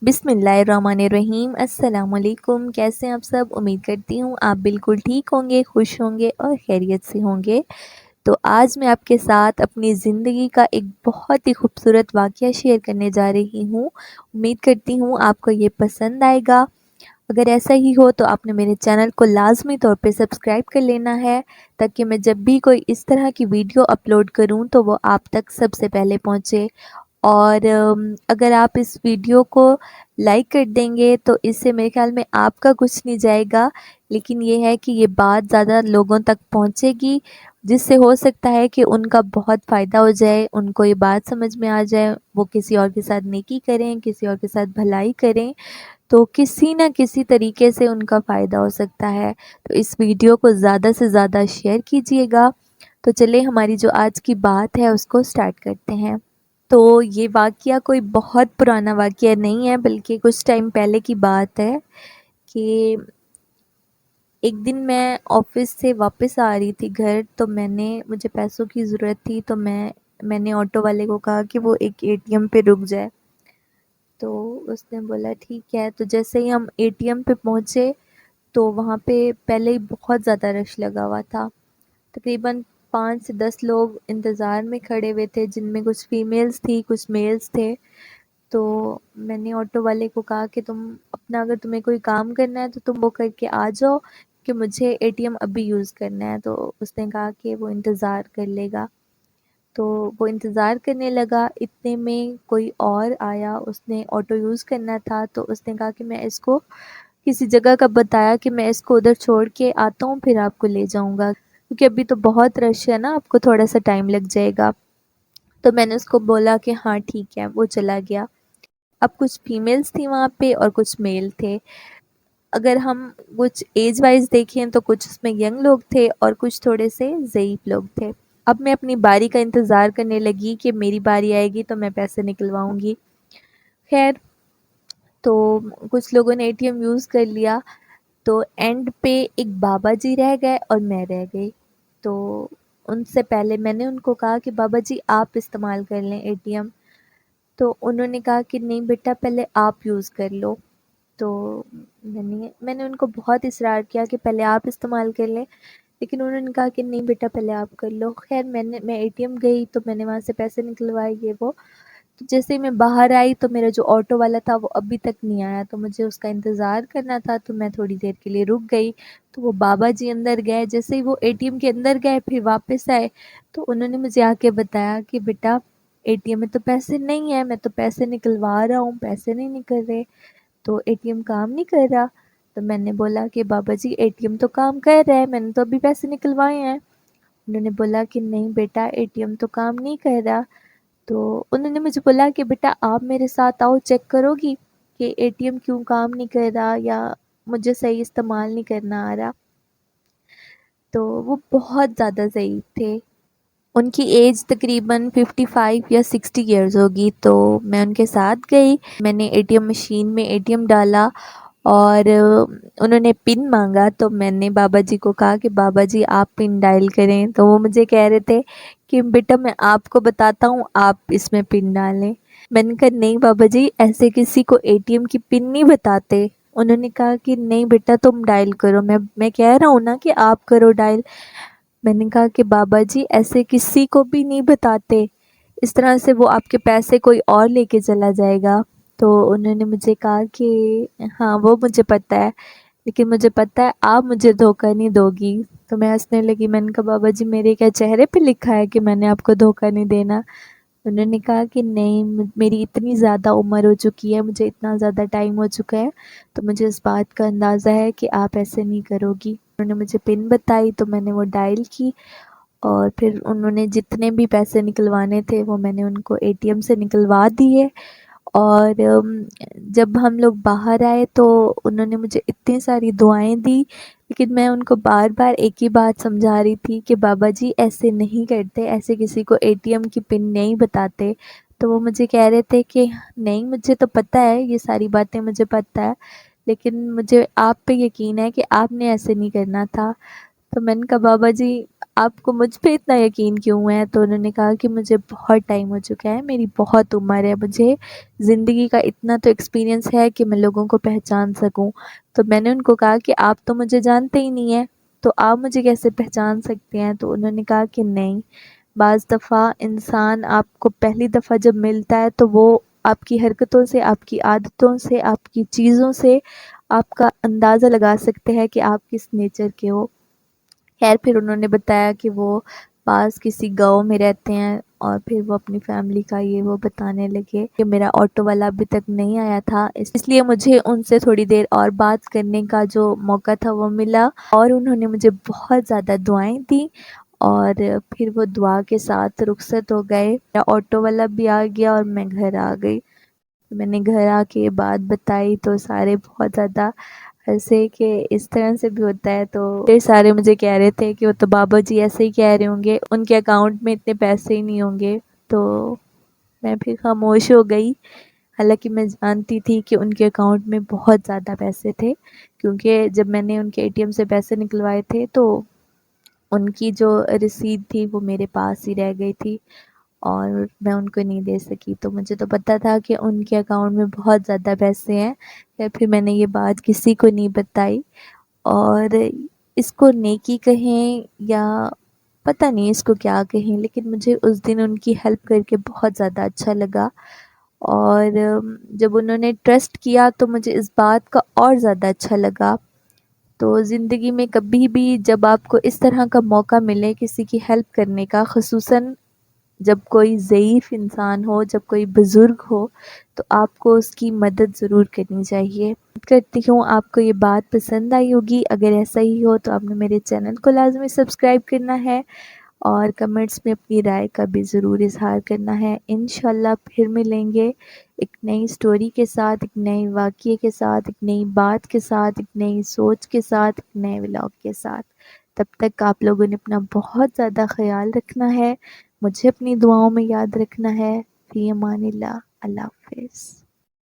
बिस्मिल्लाहिर्रहमानिर्रहीम। अस्सलाम वालेकुम। कैसे हैं आप सब? उम्मीद करती हूँ आप बिल्कुल ठीक होंगे, खुश होंगे और खैरियत से होंगे। तो आज मैं आपके साथ अपनी ज़िंदगी का एक बहुत ही खूबसूरत वाक़या शेयर करने जा रही हूँ। उम्मीद करती हूँ आपको ये पसंद आएगा। अगर ऐसा ही हो तो आपने मेरे चैनल को लाज़मी तौर पे सब्सक्राइब कर लेना है, ताकि मैं जब भी कोई इस तरह की वीडियो अपलोड करूँ तो वो आप तक सबसे पहले पहुँचे। और अगर आप इस वीडियो को लाइक कर देंगे तो इससे मेरे ख्याल में आपका कुछ नहीं जाएगा, लेकिन ये है कि ये बात ज़्यादा लोगों तक पहुंचेगी, जिससे हो सकता है कि उनका बहुत फ़ायदा हो जाए, उनको ये बात समझ में आ जाए, वो किसी और के साथ नेकी करें, किसी और के साथ भलाई करें, तो किसी न किसी तरीके से उनका फ़ायदा हो सकता है। तो इस वीडियो को ज़्यादा से ज़्यादा शेयर कीजिएगा। तो चलिए हमारी जो आज की बात है उसको स्टार्ट करते हैं। तो ये वाक़या कोई बहुत पुराना वाक़या नहीं है, बल्कि कुछ टाइम पहले की बात है कि एक दिन मैं ऑफ़िस से वापस आ रही थी घर, तो मुझे पैसों की ज़रूरत थी, तो मैंने ऑटो वाले को कहा कि वो एक एटीएम पे रुक जाए। तो उसने बोला ठीक है। तो जैसे ही हम एटीएम पे पहुँचे तो वहाँ पे पहले ही बहुत ज़्यादा रश लगा हुआ था। तकरीबन 5 से 10 लोग इंतज़ार में खड़े हुए थे, जिनमें कुछ फीमेल्स थी, कुछ मेल्स थे। तो मैंने ऑटो वाले को कहा कि अगर तुम्हें कोई काम करना है तो तुम वो करके आ जाओ, कि मुझे एटीएम अभी यूज़ करना है। तो उसने कहा कि वो इंतज़ार कर लेगा। तो वो इंतज़ार करने लगा, इतने में कोई और आया, उसने ऑटो यूज़ करना था, तो उसने कहा कि मैं इसको किसी जगह का बताया कि मैं इसको उधर छोड़ के आता हूँ, फिर आपको ले जाऊँगा, क्योंकि अभी तो बहुत रश है ना, आपको थोड़ा सा टाइम लग जाएगा। तो मैंने उसको बोला कि हाँ ठीक है, वो चला गया। अब कुछ फीमेल्स थी वहाँ पे और कुछ मेल थे। अगर हम कुछ एज वाइज देखें तो कुछ उसमें यंग लोग थे और कुछ थोड़े से ज़ईफ़ लोग थे। अब मैं अपनी बारी का इंतज़ार करने लगी कि मेरी बारी आएगी तो मैं पैसे निकलवाऊँगी। खैर, तो कुछ लोगों ने एटीएम यूज़ कर लिया, तो एंड पे एक बाबा जी रह गए और मैं रह गई। तो उनसे पहले मैंने उनको कहा कि बाबा जी आप इस्तेमाल कर लें एटीएम। तो उन्होंने कहा कि नहीं बेटा, पहले आप यूज़ कर लो। तो मैंने उनको बहुत इशरार किया कि पहले आप इस्तेमाल कर लें, लेकिन उन्होंने कहा कि नहीं बेटा, पहले आप कर लो। खैर, मैं एटीएम गई तो मैंने वहाँ से पैसे निकलवाए, ये वो। तो जैसे ही मैं बाहर आई तो मेरा जो ऑटो वाला था वो अभी तक नहीं आया, तो मुझे उसका इंतज़ार करना था, तो मैं थोड़ी देर के लिए रुक गई। तो वो बाबा जी अंदर गए, जैसे ही वो एटीएम के अंदर गए फिर वापस आए, तो उन्होंने मुझे आके बताया कि बेटा, एटीएम में तो पैसे नहीं है, मैं तो पैसे निकलवा रहा हूँ, पैसे नहीं निकल रहे, तो एटीएम काम नहीं कर रहा। तो मैंने बोला कि बाबा जी एटीएम तो काम कर रहा है, मैंने तो अभी पैसे निकलवाए हैं। उन्होंने बोला कि नहीं बेटा, एटीएम तो काम नहीं कर रहा। तो उन्होंने मुझे बोला कि बेटा आप मेरे साथ आओ, चेक करोगी कि एटीएम क्यों काम नहीं कर रहा या मुझे सही इस्तेमाल नहीं करना आ रहा। तो वो बहुत ज़्यादा ज़ईफ़ थे, उनकी एज तकरीबन 55 या 60 इयर्स होगी। तो मैं उनके साथ गई, मैंने एटीएम मशीन में एटीएम डाला और उन्होंने पिन मांगा। तो मैंने बाबा जी को कहा कि बाबा जी आप पिन डायल करें। तो वो मुझे कह रहे थे कि बेटा मैं आपको बताता हूँ, आप इसमें पिन डालें। मैंने कहा नहीं बाबा जी, ऐसे किसी को एटीएम की पिन नहीं बताते। उन्होंने कहा कि नहीं बेटा तुम डायल करो, मैं कह रहा हूँ ना कि आप करो डायल। मैंने कहा कि बाबा जी ऐसे किसी को भी नहीं बताते, इस तरह से वो आपके पैसे कोई और लेके चला जाएगा। तो उन्होंने मुझे कहा कि हाँ वो मुझे पता है, लेकिन मुझे पता है आप मुझे धोखा नहीं दोगी। तो मैं हंसने लगी, मैंने कहा बाबा जी मेरे क्या चेहरे पे लिखा है कि मैंने आपको धोखा नहीं देना। उन्होंने कहा कि नहीं, मेरी इतनी ज़्यादा उम्र हो चुकी है, मुझे इतना ज़्यादा टाइम हो चुका है, तो मुझे इस बात का अंदाज़ा है कि आप ऐसे नहीं करोगी। उन्होंने मुझे पिन बताई तो मैंने वो डायल की, और फिर उन्होंने जितने भी पैसे निकलवाने थे वो मैंने उनको एटीएम से निकलवा दिए। और जब हम लोग बाहर आए तो उन्होंने मुझे इतनी सारी दुआएं दी, लेकिन मैं उनको बार बार एक ही बात समझा रही थी कि बाबा जी ऐसे नहीं करते, ऐसे किसी को एटीएम की पिन नहीं बताते। तो वो मुझे कह रहे थे कि नहीं मुझे तो पता है, ये सारी बातें मुझे पता है, लेकिन मुझे आप पे यकीन है कि आपने ऐसे नहीं करना था। तो मैंने कहा बाबा जी آپ کو مجھ پہ اتنا یقین کیوں ہے؟ تو انہوں نے کہا کہ مجھے بہت ٹائم ہو چکا ہے، میری بہت عمر ہے، مجھے زندگی کا اتنا تو ایکسپیرینس ہے کہ میں لوگوں کو پہچان سکوں۔ تو میں نے ان کو کہا کہ آپ تو مجھے جانتے ہی نہیں ہیں، تو آپ مجھے کیسے پہچان سکتے ہیں؟ تو انہوں نے کہا کہ نہیں، بعض دفعہ انسان آپ کو پہلی دفعہ جب ملتا ہے تو وہ آپ کی حرکتوں سے، آپ کی عادتوں سے، آپ کی چیزوں سے آپ کا اندازہ لگا سکتے ہیں کہ آپ کس نیچر کے ہو۔ خیر پھر انہوں نے بتایا کہ وہ پاس کسی گاؤں میں رہتے ہیں، اور پھر وہ اپنی فیملی کا یہ وہ بتانے لگے کہ میرا آٹو والا ابھی تک نہیں آیا تھا، اس لیے مجھے ان سے تھوڑی دیر اور بات کرنے کا جو موقع تھا وہ ملا، اور انہوں نے مجھے بہت زیادہ دعائیں دی، اور پھر وہ دعا کے ساتھ رخصت ہو گئے۔ میرا آٹو والا بھی آ گیا اور میں گھر آ گئی۔ میں نے گھر آ کے بات بتائی تو سارے بہت زیادہ ہنسے کہ اس طرح سے بھی ہوتا ہے۔ تو پھر سارے مجھے کہہ رہے تھے کہ وہ تو بابا جی ایسے ہی کہہ رہے ہوں گے، ان کے اکاؤنٹ میں اتنے پیسے ہی نہیں ہوں گے۔ تو میں پھر خاموش ہو گئی، حالانکہ میں جانتی تھی کہ ان کے اکاؤنٹ میں بہت زیادہ پیسے تھے، کیونکہ جب میں نے ان کے ATM سے پیسے نکلوائے تھے تو ان کی جو رسید تھی وہ میرے پاس ہی رہ گئی تھی، اور میں ان کو نہیں دے سکی۔ تو مجھے تو پتہ تھا کہ ان کے اکاؤنٹ میں بہت زیادہ پیسے ہیں، پھر میں نے یہ بات کسی کو نہیں بتائی۔ اور اس کو نیکی کہیں یا پتہ نہیں اس کو کیا کہیں، لیکن مجھے اس دن ان کی ہیلپ کر کے بہت زیادہ اچھا لگا، اور جب انہوں نے ٹرسٹ کیا تو مجھے اس بات کا اور زیادہ اچھا لگا۔ تو زندگی میں کبھی بھی جب آپ کو اس طرح کا موقع ملے کسی کی ہیلپ کرنے کا، خصوصاً جب کوئی ضعیف انسان ہو، جب کوئی بزرگ ہو، تو آپ کو اس کی مدد ضرور کرنی چاہیے۔ امید کرتی ہوں آپ کو یہ بات پسند آئی ہوگی، اگر ایسا ہی ہو تو آپ نے میرے چینل کو لازمی سبسکرائب کرنا ہے، اور کمنٹس میں اپنی رائے کا بھی ضرور اظہار کرنا ہے۔ انشاءاللہ پھر ملیں گے ایک نئی سٹوری کے ساتھ، ایک نئے واقعے کے ساتھ، ایک نئی بات کے ساتھ، ایک نئی سوچ کے ساتھ، ایک نئے ولاگ کے ساتھ۔ تب تک آپ لوگوں نے اپنا بہت زیادہ خیال رکھنا ہے، مجھے اپنی دعاؤں میں یاد رکھنا ہے۔ فی امان اللہ، اللہ حافظ۔